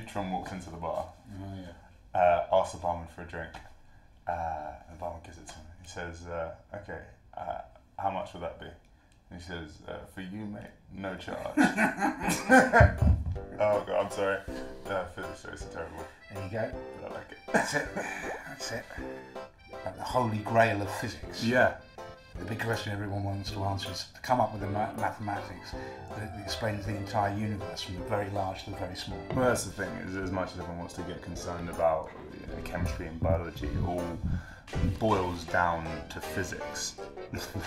neutron walks into the bar, Oh, yeah. asks the barman for a drink, and the barman gives it to him. He says, okay, how much will that be? And he says, for you, mate, no charge. Oh, God, I'm sorry. Physics jokes are terrible. There you go. But I like it. That's it. That's it. Like the holy grail of physics. Yeah. The big question everyone wants to answer is to come up with a mathematics that explains the entire universe from the very large to the very small. Well, that's the thing, is as much as everyone wants to get concerned about chemistry and biology, it all boils down to physics.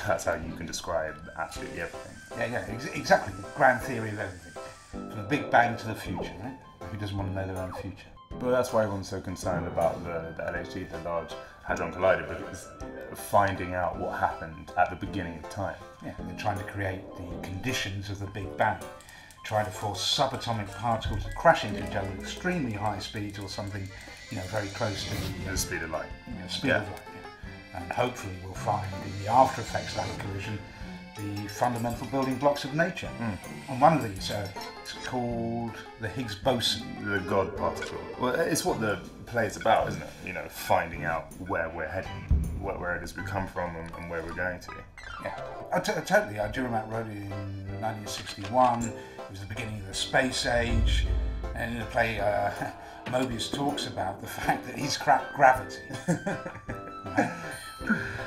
That's how you can describe absolutely everything. Yeah, exactly. The grand theory of everything. From the Big Bang to the future, right? Who doesn't want to know their own future? But that's why everyone's so concerned about the LHC, the Large Hadron Collider, because finding out what happened at the beginning of time. Yeah, they're trying to create the conditions of the Big Bang, trying to force subatomic particles to crash into each other at extremely high speeds or something, very close to The speed of light. Speed of light. Yeah. And hopefully we'll find in the after effects of that collision the fundamental building blocks of nature. And one of these, it's called the Higgs boson. The God particle. Well, it's what the play is about, isn't it? Finding out where we're heading, where it is we come from and where we're going to. Yeah, totally. Dürrenmatt wrote it in 1961. It was the beginning of the space age. And in the play, Mobius talks about the fact that he's cracked gravity. Right?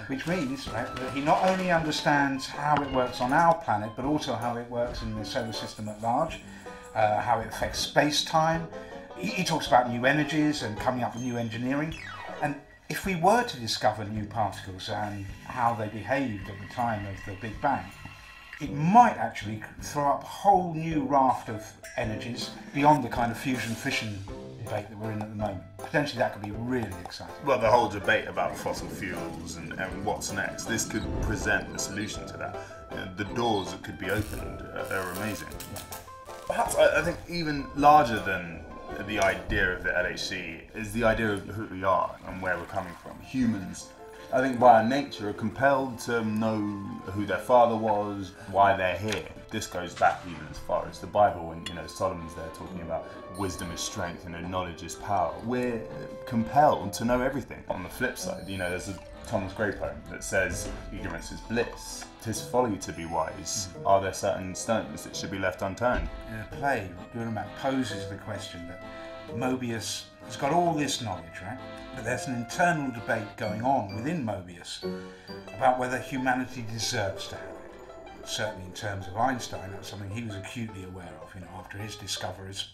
Which means, right, that he not only understands how it works on our planet, but also how it works in the solar system at large, how it affects space-time. He talks about new energies and coming up with new engineering. And if we were to discover new particles and how they behaved at the time of the Big Bang, it might actually throw up a whole new raft of energies beyond the kind of fusion-fission debate that we're in at the moment. Potentially that could be really exciting. Well, the whole debate about fossil fuels and what's next, this could present the solution to that. The doors that could be opened are amazing. Perhaps I think even larger than the idea of the LHC is the idea of who we are and where we're coming from. Humans, I think by our nature, are compelled to know who their father was, why they're here. This goes back even as far as the Bible, when Solomon's there talking about wisdom is strength and knowledge is power. We're compelled to know everything. On the flip side, there's a Thomas Gray poem that says, ignorance is bliss, 'tis folly to be wise. Are there certain stones that should be left unturned? In a play, Dürrenmatt poses the question that Mobius has got all this knowledge, right? But there's an internal debate going on within Mobius about whether humanity deserves to have it. Certainly in terms of Einstein, that's something he was acutely aware of, after his discoveries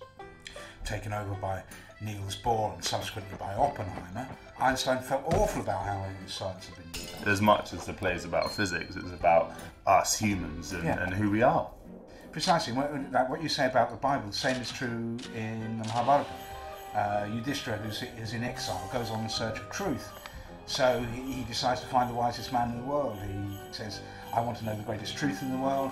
taken over by Niels Bohr and subsequently by Oppenheimer. Einstein felt awful about how his science had been developed. As much as the play is about physics, it's about us humans and who we are. Precisely. What you say about the Bible, the same is true in the Mahabharata. Yudhishthira, who's in exile, goes on in search of truth. So he decides to find the wisest man in the world. He says, I want to know the greatest truth in the world.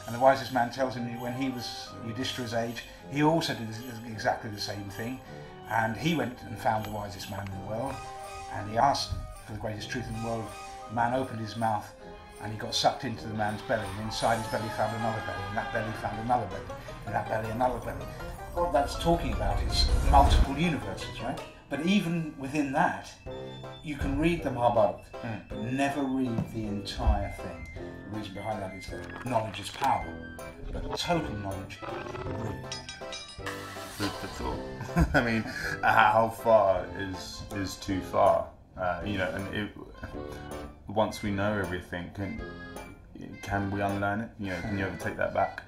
And the wisest man tells him when he was Yudhishthira's age, he also did exactly the same thing. And he went and found the wisest man in the world. And he asked for the greatest truth in the world. The man opened his mouth and he got sucked into the man's belly. And inside his belly found another belly. And that belly found another belly. And that belly another belly. What that's talking about is multiple universes, right? But even within that, you can read the Mahabharata, but never read the entire thing. The reason behind that is that knowledge is power, but total knowledge is really dangerous. Food for thought. I mean, how far is too far? Once we know everything, can we unlearn it? Can you ever take that back?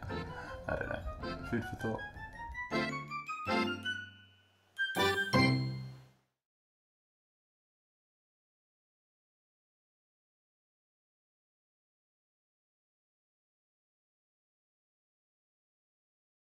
I don't know. Food for thought.